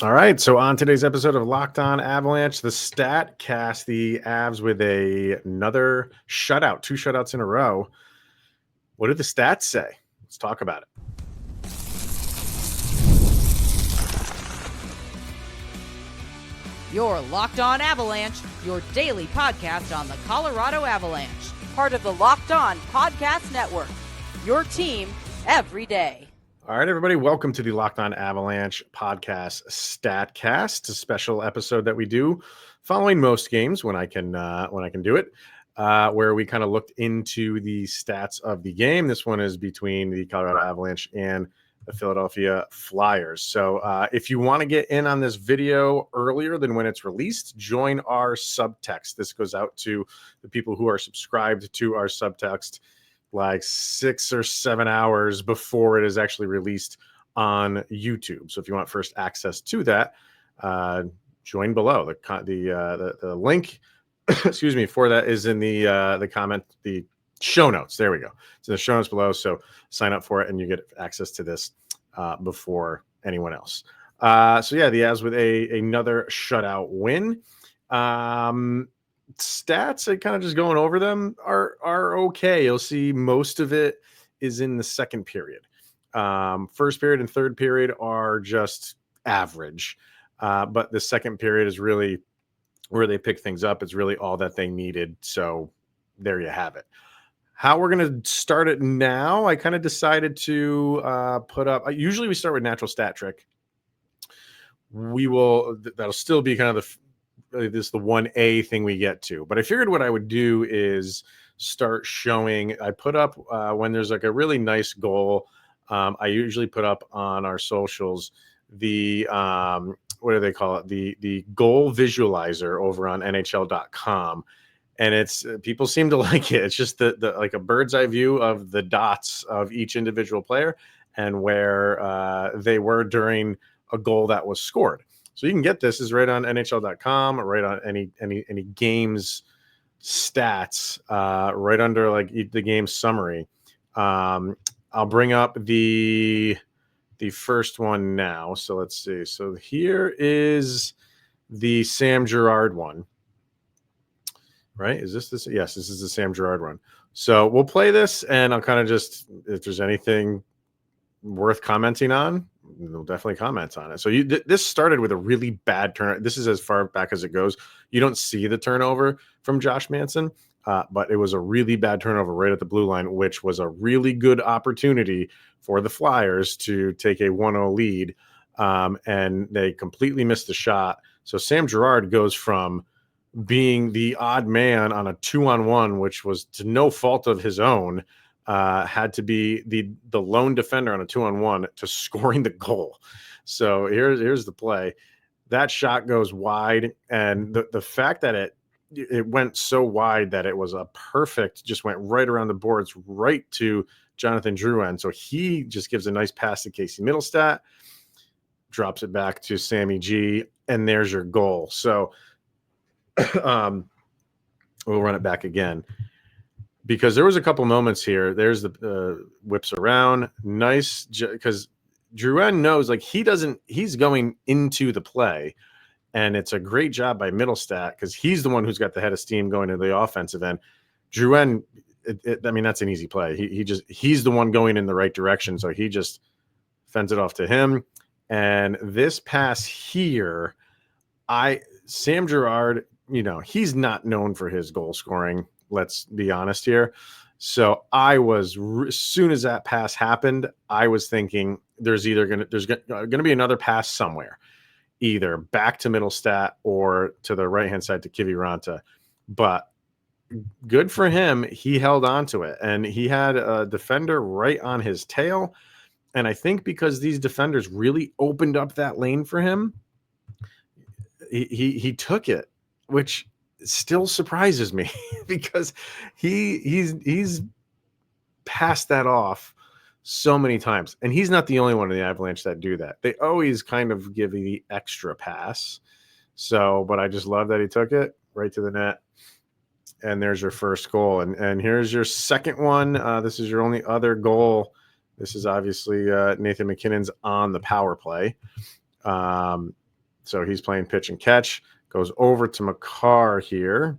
All right, so on today's episode of Locked On Avalanche, the StatCast, the Avs with another shutout, 2 shutouts in a row. What do the stats say? Let's talk about it. You're Locked On Avalanche, your daily podcast on the Colorado Avalanche. Part of the Locked On Podcast Network, your team every day. All right, everybody, welcome to the Locked On Avalanche podcast StatCast, a special episode that we do following most games when I can do it, where we kind of looked into the stats of the game. This one is between the Colorado Avalanche and the Philadelphia Flyers. So if you want to get in on this video earlier than when it's released, join our subtext. This goes out to the people who are subscribed to our subtext like 6 or 7 hours before it is actually released on YouTube. So if you want first access to that, join below. The link, excuse me, for that is in the comment, the show notes. There we go. It's in the show notes below. So sign up for it and you get access to this before anyone else. So yeah, the Avs with another shutout win. Stats, I kind of just going over them, are okay. You'll see most of it is in the second period. First period and third period are just average. But the second period is really where they pick things up. It's really all that they needed. So there you have it. How we're going to start it now, I kind of decided to put up, usually we start with natural stat trick. That'll still be kind of the 1A thing we get to. But I figured what I would do is start showing, I put up when there's like a really nice goal, I usually put up on our socials the, what do they call it? The goal visualizer over on NHL.com. And it's people seem to like it. It's just the like a bird's eye view of the dots of each individual player and where they were during a goal that was scored. So you can get this is right on NHL.com, right on any games stats, right under like the game summary. I'll bring up the first one now. So let's see. So here is the Sam Girard one. Right? Is this? Yes, this is the Sam Girard one. So we'll play this, and I'll kind of just, if there's anything worth commenting on, we'll definitely comment on it. So this started with a really bad turn. This is as far back as it goes. You don't see the turnover from Josh Manson, but it was a really bad turnover right at the blue line, which was a really good opportunity for the Flyers to take a 1-0 lead, and they completely missed the shot. So Sam Girard goes from being the odd man on a 2-on-1, which was to no fault of his own, had to be the lone defender on a 2-on-1 to scoring the goal. So here's the play. That shot goes wide, and the fact that it went so wide that it was a perfect, just went right around the boards, right to Jonathan Drouin. So he just gives a nice pass to Casey Mittelstadt, drops it back to Sammy G, and there's your goal. So we'll run it back again because there was a couple moments here. There's the whips around nice because Drouin knows like he's going into the play, and it's a great job by Mittelstadt because he's the one who's got the head of steam going to the offensive end. Drouin, I mean, that's an easy play. He's the one going in the right direction, so he just fends it off to him. And this pass here, Sam Girard, he's not known for his goal scoring. Let's be honest here. So as soon as that pass happened, I was thinking there's going to be another pass somewhere, either back to Mittelstadt or to the right-hand side to Kiviranta. But good for him. He held on to it, and he had a defender right on his tail. And I think because these defenders really opened up that lane for him, he took it, which still surprises me because he's passed that off so many times, and he's not the only one in the Avalanche that do that. They always kind of give you the extra pass. So, but I just love that he took it right to the net, and there's your first goal, and here's your second one. This is your only other goal. This is obviously Nathan MacKinnon's on the power play. So he's playing pitch and catch, goes over to Makar here.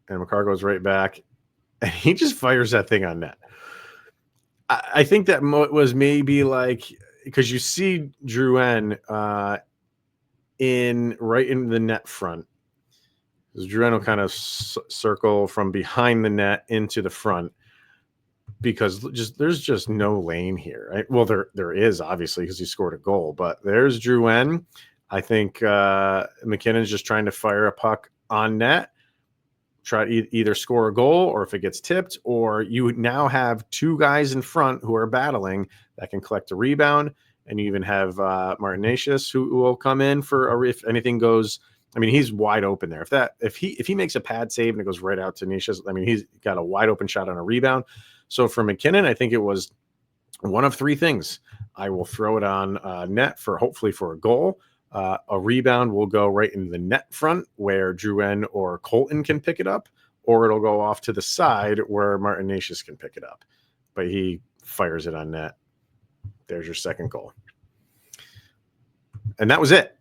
And Makar goes right back, and he just fires that thing on net. I think that was maybe like, because you see Drouin right in the net front. Drouin will kind of circle from behind the net into the front, because there's just no lane here, right? Well, there is, obviously, because he scored a goal, but there's Drouin. I think McKinnon's just trying to fire a puck on net, try to either score a goal, or if it gets tipped, or you now have two guys in front who are battling that can collect a rebound, and you even have Martinez who will come in for if anything goes. I mean, he's wide open there. If he makes a pad save and it goes right out to Nishas, I mean, he's got a wide open shot on a rebound. So for McKinnon, I think it was one of three things. I will throw it on net hopefully for a goal. A rebound will go right into the net front where Drouin or Colton can pick it up, or it'll go off to the side where Martinez can pick it up. But he fires it on net. There's your second goal. And that was it.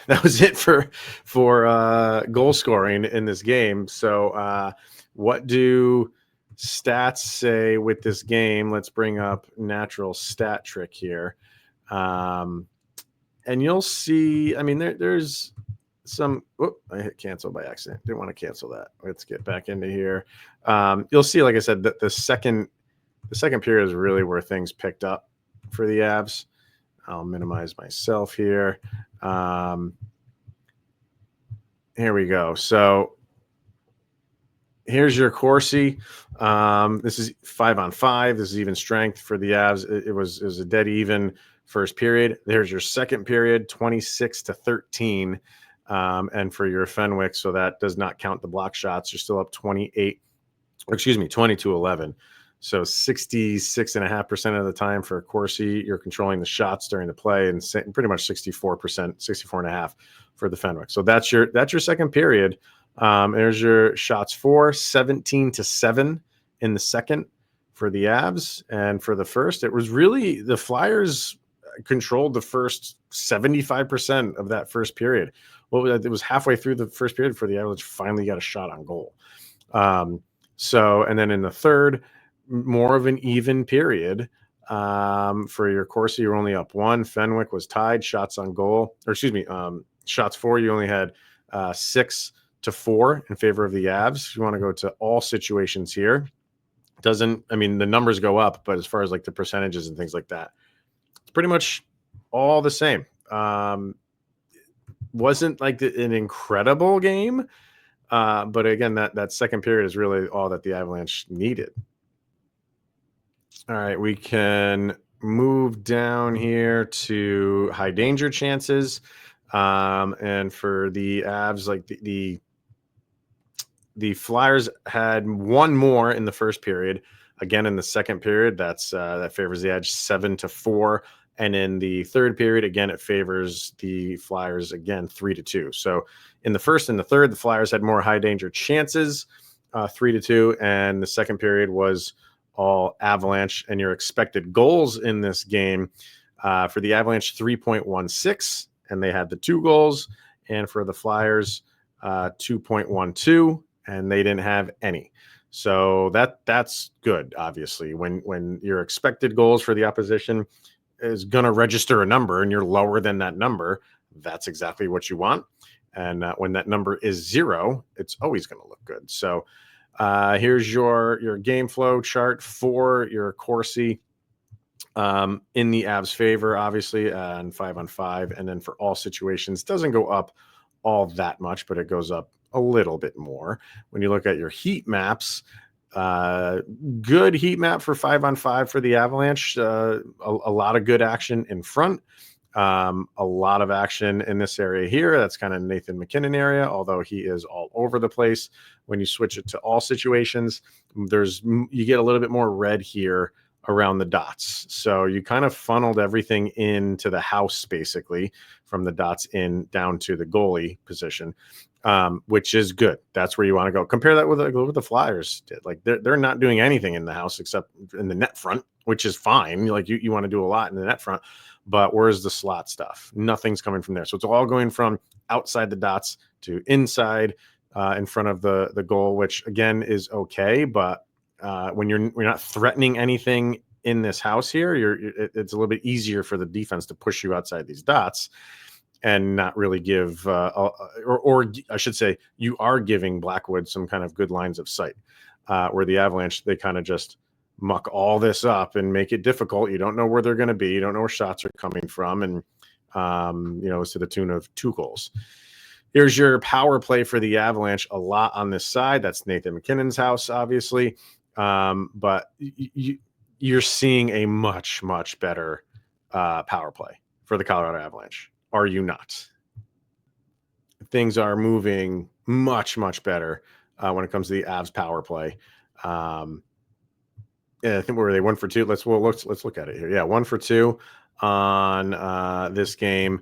That was it for goal scoring in this game. So what do stats say with this game? Let's bring up natural stat trick here. And you'll see, I mean, there's some, I hit cancel by accident. Didn't want to cancel that. Let's get back into here. You'll see, like I said, that the second period is really where things picked up for the Avs. I'll minimize myself here. Here we go. So here's your Corsi. This is 5-on-5. This is even strength for the Avs. It was a dead even first period. There's your second period, 26-13. And for your Fenwick, so that does not count the block shots, you're still up 20-11. So 66.5% of the time for Corsi, you're controlling the shots during the play, and pretty much 64.5% for the Fenwick. So that's your second period. There's your shots for 17-7 in the second for the Avs. And for the first, it was really the Flyers controlled the first 75% of that first period. Well, it was halfway through the first period for the Avalanche finally got a shot on goal. And then in the third, more of an even period. For your Corsi, you're only up 1. Fenwick was tied. Shots on goal, shots for, you only had 6-4 in favor of the Avs. You want to go to all situations here. The numbers go up, but as far as like the percentages and things like that, it's pretty much all the same. Wasn't like an incredible game, but again, that second period is really all that the Avalanche needed. All right, we can move down here to high danger chances. And for the Avs, like the Flyers had one more in the first period. Again, in the second period, that favors the Edge 7-4. And in the third period, again, it favors the Flyers again 3-2. So in the first and the third, the Flyers had more high danger chances, 3-2. And the second period was all Avalanche. And your expected goals in this game for the Avalanche, 3.16, and they had the 2 goals. And for the Flyers, 2.12, and they didn't have any. So that's good, obviously. When your expected goals for the opposition is going to register a number and you're lower than that number, that's exactly what you want. And when that number is 0, it's always going to look good. So here's your game flow chart for your Corsi in the Avs' favor, obviously, and 5-on-5. And then for all situations, doesn't go up all that much, but it goes up a little bit more. When you look at your heat maps, good heat map for 5-on-5 for the Avalanche. A lot of good action in front. A lot of action in this area here. That's kind of Nathan McKinnon area, although he is all over the place. When you switch it to all situations, you get a little bit more red here around the dots. So you kind of funneled everything into the house, basically, from the dots in down to the goalie position, which is good. That's where you want to go. Compare that with the Flyers did. Like they're not doing anything in the house except in the net front. which is fine. Like you want to do a lot in the net front, but where's the slot stuff? Nothing's coming from there. So it's all going from outside the dots to inside in front of the goal, which again is okay. But when you're not threatening anything in this house here, it's a little bit easier for the defense to push you outside these dots and not really give, or I should say, you are giving Blackwood some kind of good lines of sight. Where the Avalanche, they kind of just muck all this up and make it difficult. You don't know where they're going to be. You don't know where shots are coming from, and it's to the tune of 2 goals. Here's your power play for the Avalanche. A lot on this side. That's Nathan McKinnon's house, obviously, but you're seeing a much, much better power play for the Colorado Avalanche. Are you not? Things are moving much, much better when it comes to the Avs power play. Yeah, I think were they 1 for 2? Let's look at it here. Yeah, 1 for 2 on this game.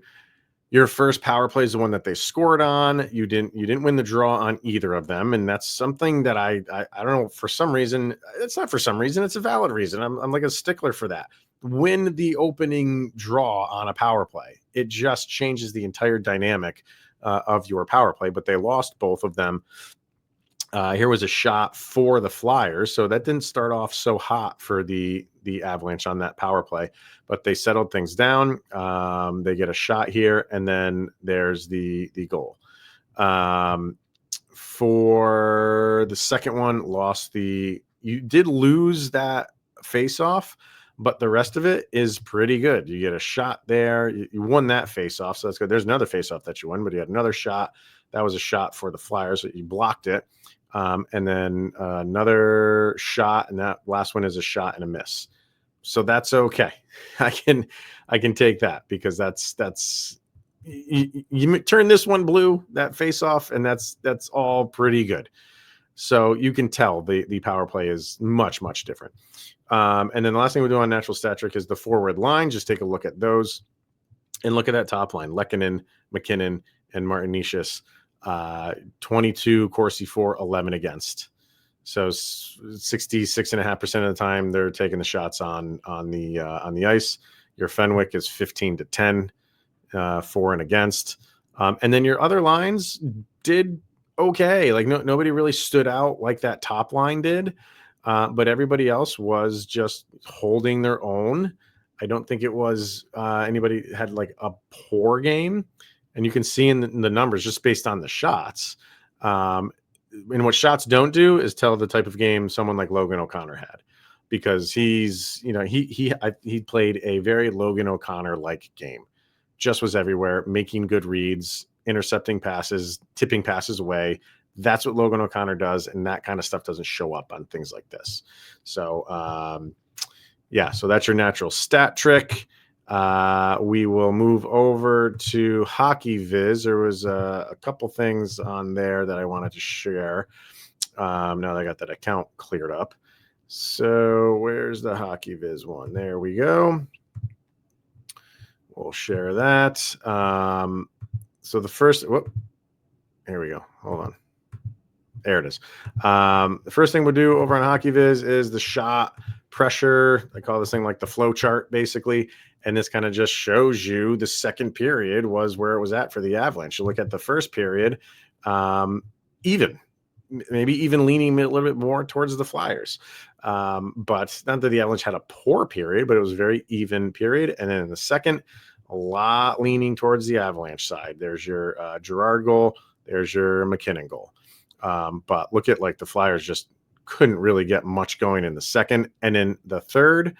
Your first power play is the one that they scored on. You didn't win the draw on either of them, and that's something that I don't know, for some reason. It's not for some reason. It's a valid reason. I'm like a stickler for that. Win the opening draw on a power play. It just changes the entire dynamic of your power play. But they lost both of them. Here was a shot for the Flyers, so that didn't start off so hot for the Avalanche on that power play, but they settled things down. They get a shot here, and then there's the goal. For the second one, you did lose that face-off, but the rest of it is pretty good. You get a shot there. You won that face-off, so that's good. There's another face-off that you won, but you had another shot. That was a shot for the Flyers, so you blocked it. And then another shot, and that last one is a shot and a miss. So that's okay. I can take that, because that's you turn this one blue, that face off, and that's all pretty good. So you can tell the power play is much, much different. And then the last thing we do on Natural Stat Trick is the forward line. Just take a look at those and look at that top line: Lehkonen, McKinnon, and Martinicius. 22 Corsi for, 11 against. So 66.5% of the time they're taking the shots on the ice. Your Fenwick is 15-10 for and against. And then your other lines did okay. Like nobody really stood out like that top line did. But everybody else was just holding their own. I don't think it was anybody had like a poor game. And you can see in the numbers just based on the shots. And what shots don't do is tell the type of game someone like Logan O'Connor had, because he played a very Logan O'Connor-like game. Just was everywhere, making good reads, intercepting passes, tipping passes away. That's what Logan O'Connor does, and that kind of stuff doesn't show up on things like this. So, so that's your natural stat trick. We will move over to HockeyViz. There was a couple things on there that I wanted to share. Now that I got that account cleared up. So where's the HockeyViz one? There we go. We'll share that. So the first, here we go. Hold on. There it is. The first thing we'll do over on HockeyViz is the shot pressure. I call this thing like the flow chart, basically. And this kind of just shows you the second period was where it was at for the Avalanche. You look at the first period, maybe even leaning a little bit more towards the Flyers. But not that the Avalanche had a poor period, but it was a very even period. And then in the second, a lot leaning towards the Avalanche side. There's your Girard goal. There's your McKinnon goal. But look at like the Flyers just couldn't really get much going in the second. And in the third,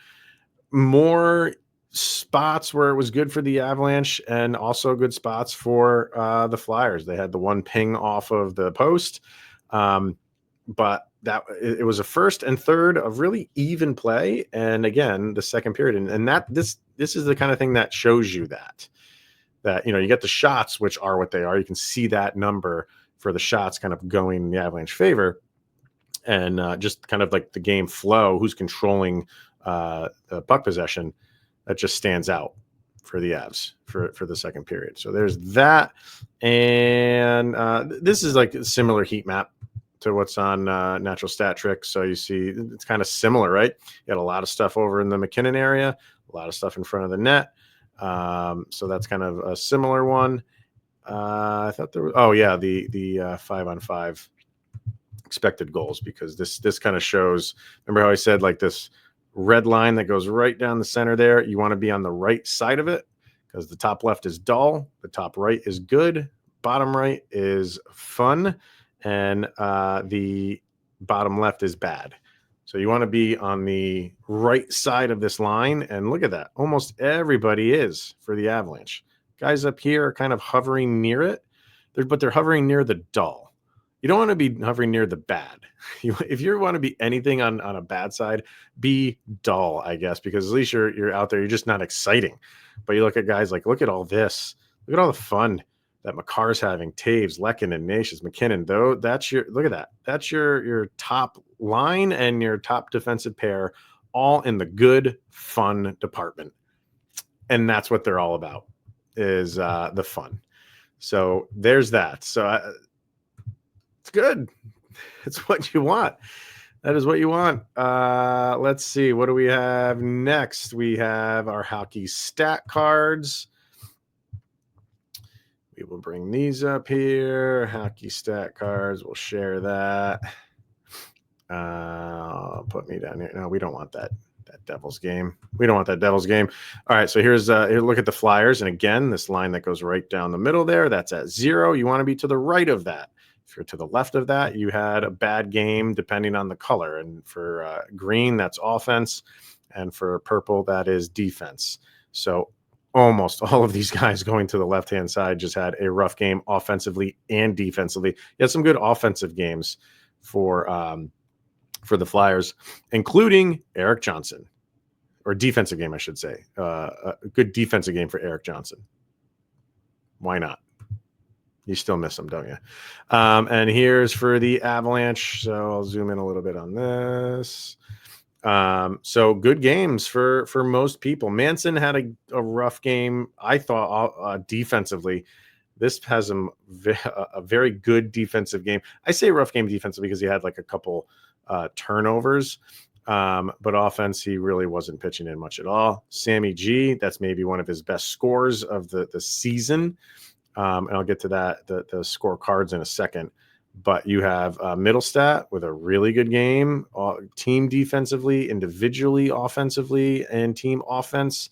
more spots where it was good for the Avalanche and also good spots for the Flyers. They had the one ping off of the post. But that it was a first and third of really even play. And again, the second period. And that this is the kind of thing that shows you that, you get the shots, which are what they are. You can see that number for the shots kind of going in the Avalanche favor. And just kind of like the game flow, who's controlling the puck possession, that just stands out for the Avs for the second period. So there's that. And this is like a similar heat map to what's on Natural Stat Trick. So you see it's kind of similar, right? You got a lot of stuff over in the McKinnon area, a lot of stuff in front of the net. So that's kind of a similar one. I thought there was, the 5-on-5 expected goals, because this kind of shows, remember how I said like this red line that goes right down the center there, you want to be on the right side of it, because the top left is dull, the top right is good, bottom right is fun, and the bottom left is bad. So you want to be on the right side of this line, and look at that. Almost everybody is for the Avalanche. Guys up here are kind of hovering near it, but they're hovering near the dull. You don't want to be hovering near the bad. If you want to be anything on a bad side, be dull, I guess, because at least you're out there. You're just not exciting. But you look at guys like, look at all this. Look at all the fun that Makar's having. Taves, Lehkonen, Nations, McKinnon. Though look at that. That's your top line and your top defensive pair, all in the good, fun department. And that's what they're all about, is the fun. So there's that. So it's good. It's what you want. That is what you want. Let's see. What do we have next? We have our hockey stat cards. We will bring these up here. Hockey stat cards. We'll share that. Put me down here. No, we don't want that Devils game. We don't want that Devils game. All right, so here, look at the Flyers. And again, this line that goes right down the middle there, that's at 0. You want to be to the right of that. If you're to the left of that, you had a bad game depending on the color. And for green, that's offense. And for purple, that is defense. So almost all of these guys going to the left-hand side just had a rough game offensively and defensively. You had some good offensive games for the Flyers, including Eric Johnson. Or defensive game, I should say. A good defensive game for Eric Johnson. Why not? You still miss them, don't you? And here's for the Avalanche. So I'll zoom in a little bit on this. So good games for most people. Manson had a rough game, I thought, defensively. This has a very good defensive game. I say rough game defensively because he had like a couple turnovers. But offense, he really wasn't pitching in much at all. Sammy G, that's maybe one of his best scores of the season. And I'll get to that, the scorecards in a second. But you have Middlestat with a really good game, team defensively, individually offensively, and team offense.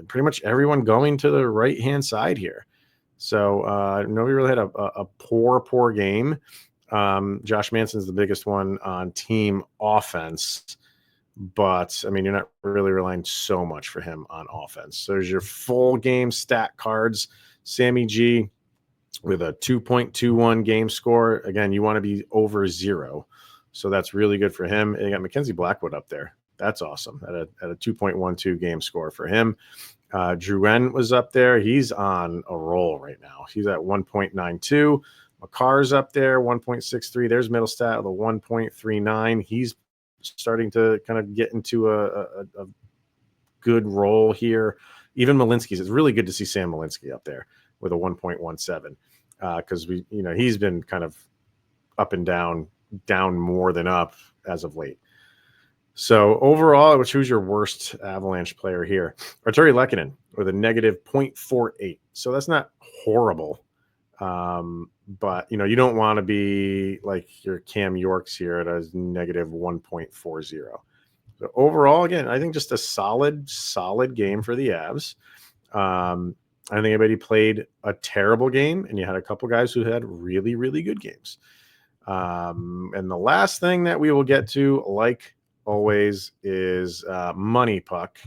Pretty much everyone going to the right-hand side here. So nobody really had a poor game. Josh Manson's the biggest one on team offense. But, I mean, you're not really relying so much for him on offense. So there's your full game stat cards. Sammy G with a 2.21 game score. Again, you want to be over 0. So that's really good for him. And you got Mackenzie Blackwood up there. That's awesome. At a 2.12 game score for him. Drouin was up there. He's on a roll right now. He's at 1.92. Makar's up there, 1.63. There's Middlestat with a 1.39. He's starting to kind of get into a good role here. Even Malinsky's. It's really good to see Sam Malinsky up there with a 1.17 because he's been kind of up and down more than up as of late. So overall, who's your worst Avalanche player here? Arturi Lehkonen with a negative 0.48. So that's not horrible. But you don't want to be like your Cam Yorks here at a negative 1.40. So overall, again, I think just a solid game for the Avs. I don't think anybody played a terrible game, and you had a couple guys who had really, really good games. And the last thing that we will get to, like always, is Money Puck.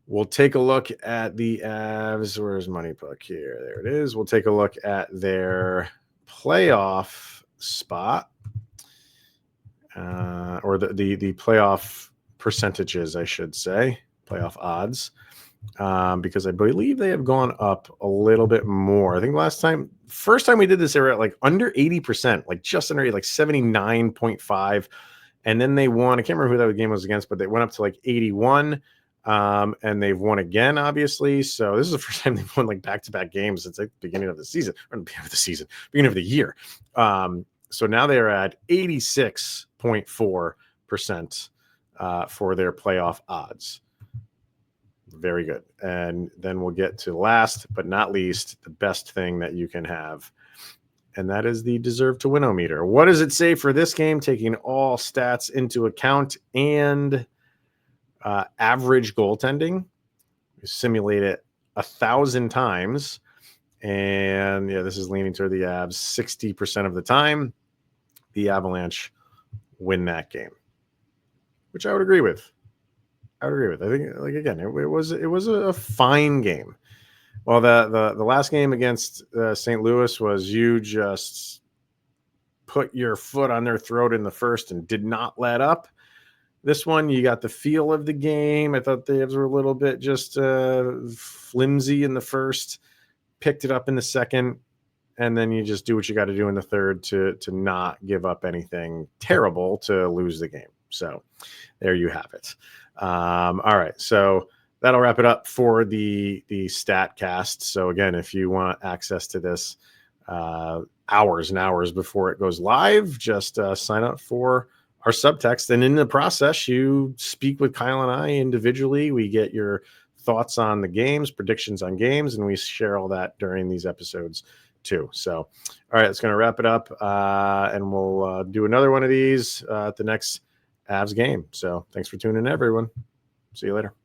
We'll take a look at the Avs. Where's Money Puck here? There it is. We'll take a look at their playoff spot, or the playoff percentages, I should say, playoff odds, because I believe they have gone up a little bit more. I think first time we did this, they were at like under 80%, like just under like 79.5. And then they won. I can't remember who that game was against, but they went up to like 81. And they've won again, obviously. So this is the first time they've won like back-to-back games since like the beginning of the season, or the beginning of the year. So now they're at 86.4% for their playoff odds. Very good. And then we'll get to last but not least, the best thing that you can have. And that is the deserve to win-o-meter. What does it say for this game, taking all stats into account and average goaltending? We simulate it 1,000 times. And yeah, this is leaning toward the Avs 60% of the time. The Avalanche win that game, which I would agree with. I think, like, again, it was a fine game. Well, the last game against St. Louis was you just put your foot on their throat in the first and did not let up. This one, you got the feel of the game. I thought the Avs were a little bit just flimsy in the first, picked it up in the second, and then you just do what you got to do in the third to not give up anything terrible to lose the game. So there you have it. All right, so that'll wrap it up for the StatCast. So again, if you want access to this hours and hours before it goes live, just sign up for our subtext. And in the process, you speak with Kyle and I individually. We get your thoughts on the games, predictions on games, and we share all that during these episodes too. So, all right, that's going to wrap it up. And we'll do another one of these at the next Avs game. So thanks for tuning in, everyone. See you later.